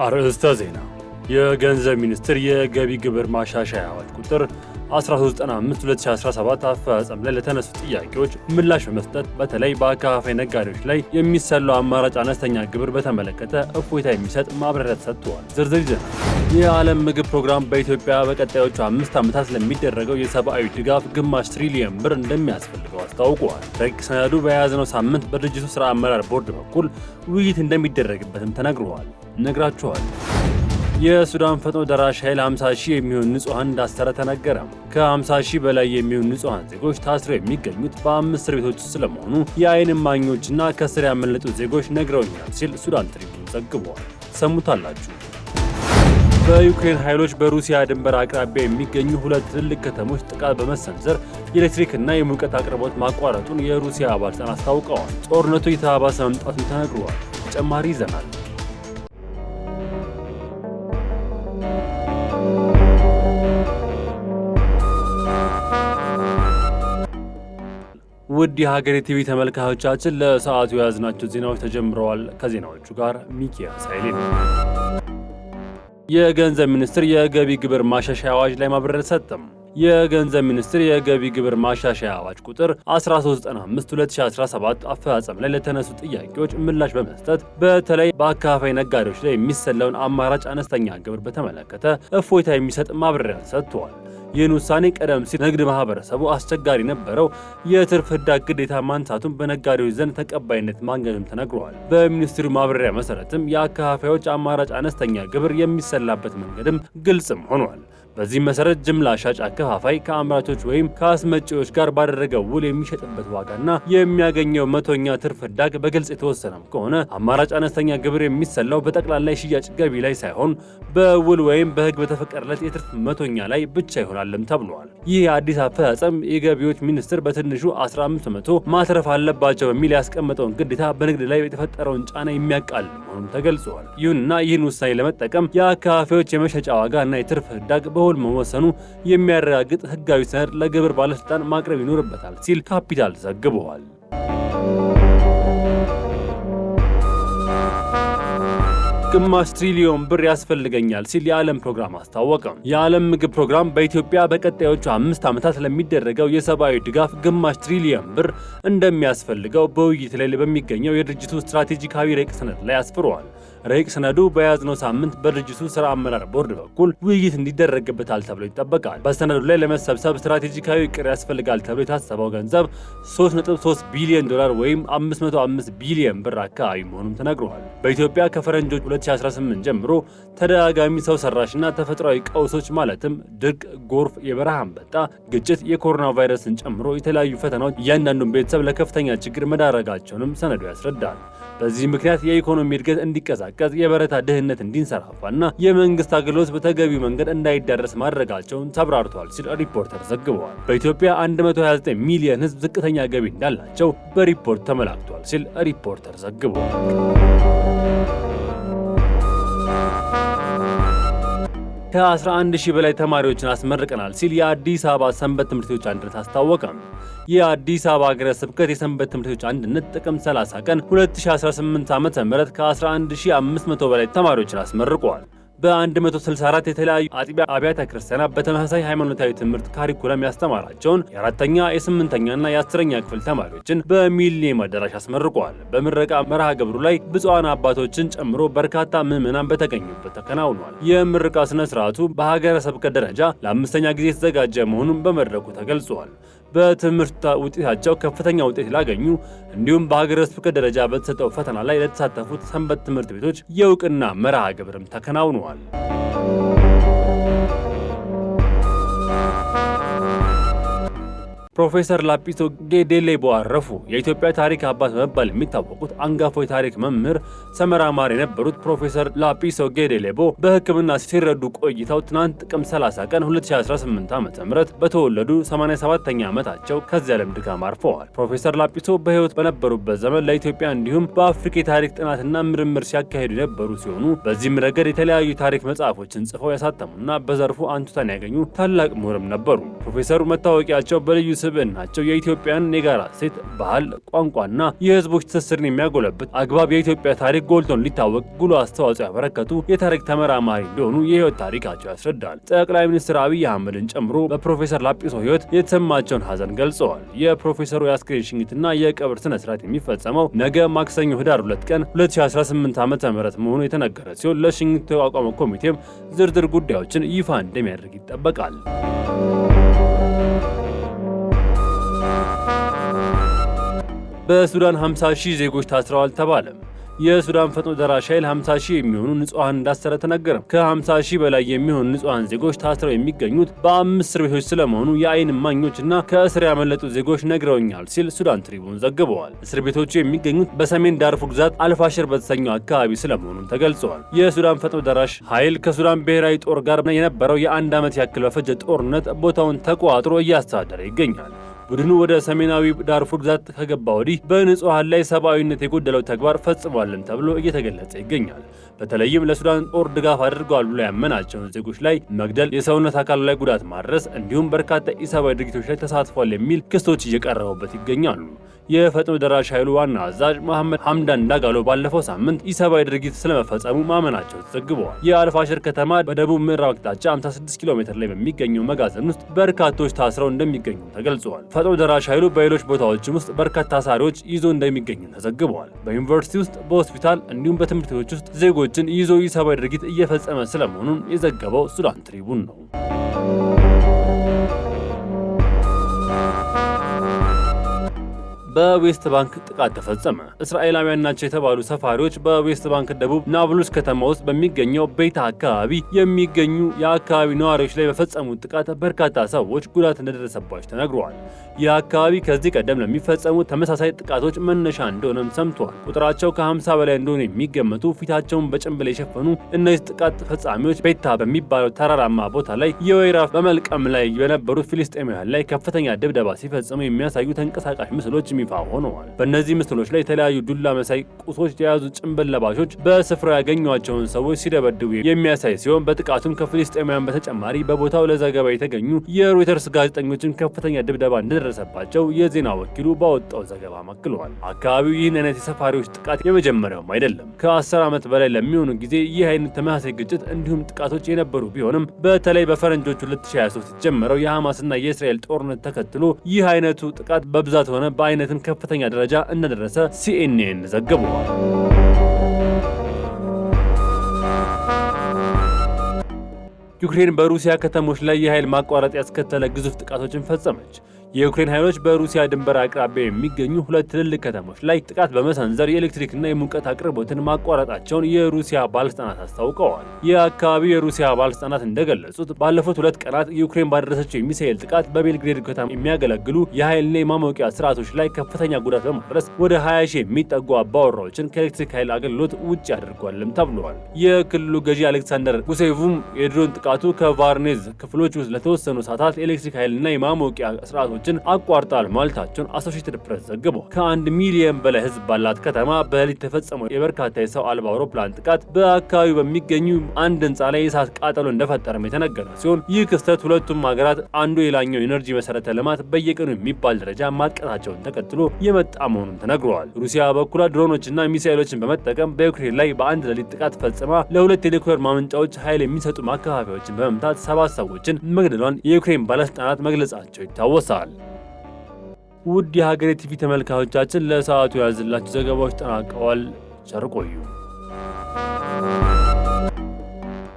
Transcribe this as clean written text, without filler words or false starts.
አርዕስተ ዜና። የገንዘብ ሚኒስቴር የገቢ ግብር ማሻሻያ አዋጅ ቁጥር 1395/2017 አፈጻጸም ላይ ለተነሱ ጥያቄዎች ምላሽ በመስጠት በተለይ በአካፋይ ነጋዴዎች ላይ የሚሰለው አማራጭ አነስተኛ ግብር በተመለከተ እፎይታ የሚሰጥ ማብራሪያ ተሰጥቷል። ዝርዝር ይዘናል። የዓለም ምግብ ፕሮግራም በኢትዮጵያ በቀጣዮቹ 5 ዓመታት ለሚደረገው የሰብአዊ ድጋፍ ግማሽ ትሪሊየን ብር እንደሚያስፈልገው አስታውቋል። ረቂቅ ሰነዱ በያዝነው ሳምንት በድርጅቱ ሥራ አመራር ቦርድ በኩል ውይይት እንደሚደረግበትም ተነግሯል። ነግራችኋል። የሱዳን ፈጥኖ ደራሽ ኃይል 50 ሺህ የሚሆኑ ንጹሃን እንዳሰረ ተነገረ። ከ50 ሺህ በላይ የሚሆኑ ንጹሃን ዜጎች ታስረው የሚገኙት በ5 እስር ቤቶች ስለመሆኑ የዓይን እማኞችና ከእስር ያመለጡ ዜጎች ነግረውኛል ሲል ሱዳን ትሪቡን ዘግቧል። ሰሙታላችሁ። በዩክሬን ኃይሎች በሩሲያ ድንበር አቅራቢያ የሚገኙ 2 ትልልቅ ከተሞች ጥቃት በመሰንዘር የኤሌክትሪክና የሙቀት አቅርቦት ማቋረጡን የሩሲያ ባለስልጣናት አስታውቀዋል። ጦርነቱ እየተባባሰ መምጣቱን ተነግሯል። ተጨማሪ ይዘናል። ውድ የሀገሬ ቲቪ ተመልካቾቻችን ለሰዓቱ የያዝናቸው ዜናዎች ተጀምረዋል። ከዜናዎቹ ጋር ሚኪያስ ኃይሌ ነው። የገንዘብ ሚኒስቴር የገቢ ግብር ማሻሻያ አዋጅ ላይ ማብራሪያ ሰጠም። የገንዘብ ሚኒስቴር የገቢ ግብር ማሻሻያ አዋጅ ቁጥር 1395/2017 አፈጻጸም ላይ ለተነሱ ጥያቄዎች ምላሽ በመስጠት በተለይ በአካፋይ ነጋዴዎች ላይ የሚሰለውን አማራጭ አነስተኛ ግብር በተመለከተ እፎይታ የሚሰጥ ማብራሪያ ሰጥቷል። ይህን ውሳኔ ቀደም ሲል ንግድ ማህበረሰቡ አስቸጋሪ ነበረው የትርፍ ህዳግ ግዴታ ማንሳቱን በነጋዴዎች ዘንድ ተቀባይነት ማግኘቱም ተነግሯል። በሚኒስትሩ ማብራሪያ መሰረትም የአካፋዮች አማራጭ አነስተኛ ግብር የሚሰላበት መንገድም ግልጽም ሆኗል። በዚህም መሰረት ጅምላ ሻጭ አከፋፋይ ከአምራቾች ወይም ከአስመጪዎች ጋር ባደረገው ውል የሚሸጥበት ዋጋና የሚያገኘው መቶኛ ትርፍ ህዳግ በግልጽ የተወሰነም ከሆነ አማራጭ አነስተኛ ግብር የሚሰላው በጠቅላላ የሽያጭ ገቢ ላይ ሳይሆን በውል ወይም በህግ በተፈቀደለት የትርፍ መቶኛ ላይ ብቻ ይሆናልም ተብሏል። ይህ የአዲስ አፈጻጸም የገቢዎች ሚኒስቴር በትንሹ 15% ማትረፍ አለባቸው በሚል ያስቀመጠውን ግዴታ በንግድ ላይ የተፈጠረውን ጫና የሚያቃል መሆኑን ተገልጿል። ይሁንና ይህን ውሳኔ ለመጠቀም የአከፋፋዮች የመሸጫ ዋጋና የትርፍ ህዳግ በውል መወሰኑ የሚያረጋግጥ ህጋዊ ሰነድ ለግብር ባለስልጣን ማቅረብ ይኖርበታል ሲል ካፒታል ዘግቧል። ግማሽ ትሪሊዮን ብር ያስፈልገኛል ሲል የዓለም ፕሮግራም አስታወቀ። የዓለም ምግብ ፕሮግራም በኢትዮጵያ በቀጣዮቹ 5 ዓመታት ለሚደረገው የሰብአዊ ድጋፍ ግማሽ ትሪሊዮን ብር እንደሚያስፈልገው በውይይት ላይ በሚገኘው የድርጅቱ ስትራቴጂካዊ ረቂቅ ሰነድ ላይ አስፍሯል። ረቂቅ ሰነዱ በያዝነው ሳምንት በድርጅቱ ሥራ አመራር ቦርድ በኩል ውይይት እንዲደረግበታል ተብሎ ይጠበቃል። በሰነዱ ላይ ለመሰብሰብ ስትራቴጂካዊ ዕቅድ ያስፈልጋል ተብሎ የታሰበው ገንዘብ $3.3 ቢሊዮን ወይም 505 ቢሊዮን ብር አካባቢ መሆኑም ተነግሯል። በኢትዮጵያ ከፈረንጆች 2018 ጀምሮ ተደጋጋሚ ሰው ሰራሽና ተፈጥሯዊ ቀውሶች ማለትም ድርቅ፣ ጎርፍ፣ የበረሃ አንበጣ፣ ግጭት፣ የኮሮና ቫይረስን ጨምሮ የተለያዩ ፈተናዎች እያንዳንዱን ቤተሰብ ለከፍተኛ ችግር መዳረጋቸውንም ሰነዱ ያስረዳል። በዚህ ምክንያት የኢኮኖሚ እድገት እንዲቀዛቀዝ፣ የበረታ ድህነት እንዲንሰራፋና የመንግስት አገልግሎት በተገቢው መንገድ እንዳይዳረስ ማድረጋቸውን ተብራርቷል ሲል ሪፖርተር ዘግቧል። በኢትዮጵያ 129 ሚሊዮን ሕዝብ ዝቅተኛ ገቢ እንዳላቸው በሪፖርት ተመላክቷል ሲል ሪፖርተር ዘግቧል። ከ11 ሺህ በላይ ተማሪዎችን አስመርቀናል ሲል የአዲስ አበባ ሰንበት ትምህርት ቤቶች አንድነት አስታወቀ። የአዲስ አበባ ሀገረ ስብከት የሰንበት ትምህርት ቤቶች አንድነት ጥቅምት 30 ቀን 2018 ዓ.ም ከ11500 በላይ ተማሪዎችን አስመርቀዋል። በ164 የተለያዩ አጥቢያ አብያተ ክርስቲያናት በተመሳሳይ ሃይማኖታዊ ትምህርት ካሪኩለም ያስተማራቸውን የ4ኛ፣ የ8ኛና የ10ኛ ክፍል ተማሪዎችን በሚሊኒየም አዳራሽ አስመርቀዋል። በምረቃ መርሃ ግብሩ ላይ ብፁዓን አባቶችን ጨምሮ በርካታ ምዕመናን በተገኙበት ተከናውኗል። የምረቃ ስነ ስርዓቱ በሀገረ ስብከት ደረጃ ለ5ኛ ጊዜ የተዘጋጀ መሆኑን በመድረኩ ተገልጿል። በትምህርት ውጤታቸው ከፍተኛ ውጤት ላገኙ እንዲሁም በሀገረ ስብከት ደረጃ በተሰጠው ፈተና ላይ ለተሳተፉት ሰንበት ትምህርት ቤቶች የእውቅና መርሃ ግብርም ተከናውኗል። ፕሮፌሰር ላጲሶ ጌዴሌቦ አረፉ። የኢትዮጵያ ታሪክ አባት በመባል የሚታወቁት አንጋፋው የታሪክ መምህር ተመራማሪ የነበሩት ፕሮፌሰር ላጲሶ ጌዴሌቦ በሕክምና ሲረዱ ቆይተው ትናንት ጥቅምት 30 ቀን 2018 ዓ.ም በተወለዱ 87ኛ ዓመታቸው ከዚህ ዓለም ድካም አርፈዋል። ፕሮፌሰር ላጲሶ በሕይወት በነበሩበት ዘመን ለኢትዮጵያ እንዲሁም በአፍሪካ የታሪክ ጥናትና ምርምር ሲያካሂዱ የነበሩ ሲሆኑ በዚህም ረገድ የተለያዩ ታሪክ መጽሐፎችን ጽፈው ያሳተሙና በዘርፉ አንቱታን ያገኙ ታላቅ ምሁርም ነበሩ። ፕሮፌሰሩ መታወቂያቸው በልዩ ስብዕናቸው የኢትዮጵያን የጋራ እሴት፣ ባህል፣ ቋንቋና የህዝቦች ትስስርን የሚያጎለብት አግባብ የኢትዮጵያ ታሪክ ጎልቶን ሊታወቅ ጉልህ አስተዋጽኦ ያበረከቱ የታሪክ ተመራማሪ እንደሆኑ የህይወት ታሪካቸው ያስረዳል። ጠቅላይ ሚኒስትር አብይ አህመድን ጨምሮ በፕሮፌሰር ላጲሶ ህይወት የተሰማቸውን ሀዘን ገልጸዋል። የፕሮፌሰሩ የአስክሬን ሽኝትና የቀብር ስነ ስርዓት የሚፈጸመው ነገ ማክሰኞ ህዳር 2 ቀን 2018 ዓ.ም መሆኑ የተነገረ ሲሆን ለሽኝቱ የተቋቋመው ኮሚቴም ዝርዝር ጉዳዮችን ይፋ እንደሚያደርግ ይጠበቃል። በሱዳን 50,000 ዜጎች ታስረዋል ተባለ። የሱዳን ፈጥኖ ደራሽ ኃይል 50,000 የሚሆኑ ንጹሃን እንዳሰረ ተነገረ። ከ50,000 በላይ የሚሆኑ ንጹሃን ዜጎች ታስረው የሚገኙት በ5 እስር ቤቶች ስለመሆኑ የአይን እማኞችና ከእስር ያመለጡ ዜጎች ነግረውኛል ሲል ሱዳን ትሪቡን ዘግበዋል። እስር ቤቶቹ የሚገኙት በሰሜን ዳርፉር ግዛት አልፋሽር በተሰኘው አካባቢ ስለመሆኑም ተገልጸዋል። የሱዳን ፈጥኖ ደራሽ ኃይል ከሱዳን ብሔራዊ ጦር ጋር የነበረው የ1 ዓመት ያክል በፈጀ ጦርነት ቦታውን ተቆጣጥሮ እያስተዳደረ ይገኛል። ቡድኑ ወደ ሰሜናዊ ዳርፉር ግዛት ከገባ ወዲህ በንጹሃን ላይ ሰብአዊነት የጎደለው ተግባር ፈጽሟልን ተብሎ እየተገለጸ ይገኛል። በተለይም ለሱዳን ጦር ድጋፍ አድርገዋል ብሎ ያመናቸውን ዜጎች ላይ መግደል፣ የሰውነት አካሉ ላይ ጉዳት ማድረስ እንዲሁም በርካታ ኢሰብአዊ ድርጊቶች ላይ ተሳትፏል የሚል ክሶች እየቀረቡበት ይገኛሉ። የፈጥኖ ደራሽ ኃይሉ ዋና አዛዥ መሐመድ ሐምዳን ዳጋሎ ባለፈው ሳምንት ኢሰብአዊ ድርጊት ስለመፈጸሙ ማመናቸው ተዘግበዋል። የአልፋሽር ከተማ በደቡብ ምዕራብ አቅጣጫ 56 ኪሎ ሜትር ላይ በሚገኘው መጋዘን ውስጥ በርካቶች ታስረው እንደሚገኙ ተገልጿል። ፈጥኖ ደራሽ ኃይሉ በሌሎች ቦታዎችም ውስጥ በርካታ ታሳሪዎች ይዞ እንደሚገኙ ተዘግበዋል። በዩኒቨርሲቲ ውስጥ፣ በሆስፒታል እንዲሁም በትምህርት ቤቶች ውስጥ ዜጎችን ይዞ ኢሰብአዊ ድርጊት እየፈጸመ ስለመሆኑን የዘገበው ሱዳን ትሪቡን ነው። በዌስት ባንክ ጥቃት ተፈጸመ። እስራኤላውያን ናቸው የተባሉ ሰፋሪዎች በዌስት ባንክ ደቡብ ናብሉስ ከተማ ውስጥ በሚገኘው ቤታ አካባቢ የሚገኙ የአካባቢ ነዋሪዎች ላይ በፈጸሙት ጥቃት በርካታ ሰዎች ጉዳት እንደደረሰባቸው ተነግሯል። ይህ አካባቢ ከዚህ ቀደም ለሚፈጸሙ ተመሳሳይ ጥቃቶች መነሻ እንደሆነም ሰምቷል። ቁጥራቸው ከ50 በላይ እንደሆኑ የሚገመቱ ፊታቸውን በጭንብል የሸፈኑ እነዚህ ጥቃት ፈጻሚዎች ቤታ በሚባለው ተራራማ ቦታ ላይ የወይራ በመልቀም ላይ በነበሩት ፊልስጤማውያን ላይ ከፍተኛ ድብደባ ሲፈጽሙ የሚያሳዩ ተንቀሳቃሽ ምስሎች ይፋ ሆነዋል። በእነዚህ ምስሎች ላይ የተለያዩ ዱላ መሳይ ቁሶች የያዙ ጭንብል ለባሾች በስፍራው ያገኟቸውን ሰዎች ሲደበድቡ የሚያሳይ ሲሆን በጥቃቱም ከፊልስጤማውያን በተጨማሪ በቦታው ለዘገባ የተገኙ የሮይተርስ ጋዜጠኞችን ከፍተኛ ድብደባ እንደደረሰባቸው የዜና ወኪሉ ባወጣው ዘገባ አክሏል። አካባቢው ይህን አይነት የሰፋሪዎች ጥቃት የመጀመሪያውም አይደለም። ከ10 ዓመት በላይ ለሚሆኑ ጊዜ ይህ አይነት ተመሳሳይ ግጭት እንዲሁም ጥቃቶች የነበሩ ቢሆንም በተለይ በፈረንጆቹ 2023 የተጀመረው የሐማስና የእስራኤል ጦርነት ተከትሎ ይህ አይነቱ ጥቃት በብዛት ሆነ በአይነት ከፍተኛ ደረጃ እንደደረሰ ሲኤንኤን ዘግቧል። ዩክሬን በሩሲያ ከተሞች ላይ የኃይል ማቋረጥ ያስከተለ ግዙፍ ጥቃቶችን ፈጸመች። የዩክሬን ኃይሎች በሩሲያ ድንበር አቅራቢያ የሚገኙ 2 ትልልቅ ከተሞች ላይ ጥቃት በመሰንዘር የኤሌክትሪክና የሙቀት አቅርቦትን ማቋረጣቸውን የሩሲያ ባለስልጣናት አስታውቀዋል። የአካባቢው የሩሲያ ባለስልጣናት እንደገለጹት ባለፉት 2 ቀናት ዩክሬን ባደረሰችው የሚሳኤል ጥቃት በቤልግሬድ ከተማ የሚያገለግሉ የኃይልና የማሞቂያ ስርዓቶች ላይ ከፍተኛ ጉዳት በማድረስ ወደ 20,000 የሚጠጉ አባወራዎችን ከኤሌክትሪክ ኃይል አገልግሎት ውጭ አድርጓልም ተብሏል። የክልሉ ገዢ አሌክሳንደር ጉሴቭም የድሮን ጥቃቱ ከቫርኔዝ ክፍሎች ውስጥ ለተወሰኑ ሰዓታት ኤሌክትሪክ ኃይልና የማሞቂያ ስርዓቶች አቋርጣል ማለታቸውን አሶሺየትድ ፕሬስ ዘግቧል። ከ1 ሚሊዮን በላይ ህዝብ ባላት ከተማ በሌሊት የተፈጸመው የበርካታ የሰው አልባ አውሮፕላን ጥቃት በአካባቢው በሚገኙ አንድ ህንፃ ላይ የእሳት ቃጠሎ እንደፈጠረም የተነገረ ሲሆን ይህ ክስተት ሁለቱም ሀገራት አንዱ የላኛው ኢነርጂ መሰረተ ልማት በየቀኑ የሚባል ደረጃ ማጥቀታቸውን ተከትሎ የመጣ መሆኑን ተነግሯል። ሩሲያ በኩሏ ድሮኖችና ሚሳኤሎችን በመጠቀም በዩክሬን ላይ በአንድ ሌሊት ጥቃት ፈጽማ ለ2 የኒውክሌር ማመንጫዎች ኃይል የሚሰጡ አካባቢዎችን በመምታት 7 ሰዎችን መግደሏን የዩክሬን ባለስልጣናት መግለጻቸው ይታወሳል። ውድ የሀገሬ ቲቪ ተመልካቾቻችን ለሰዓቱ ያዝላችሁ ዘገባዎች ተጠናቀዋል። ቸር ቆዩ።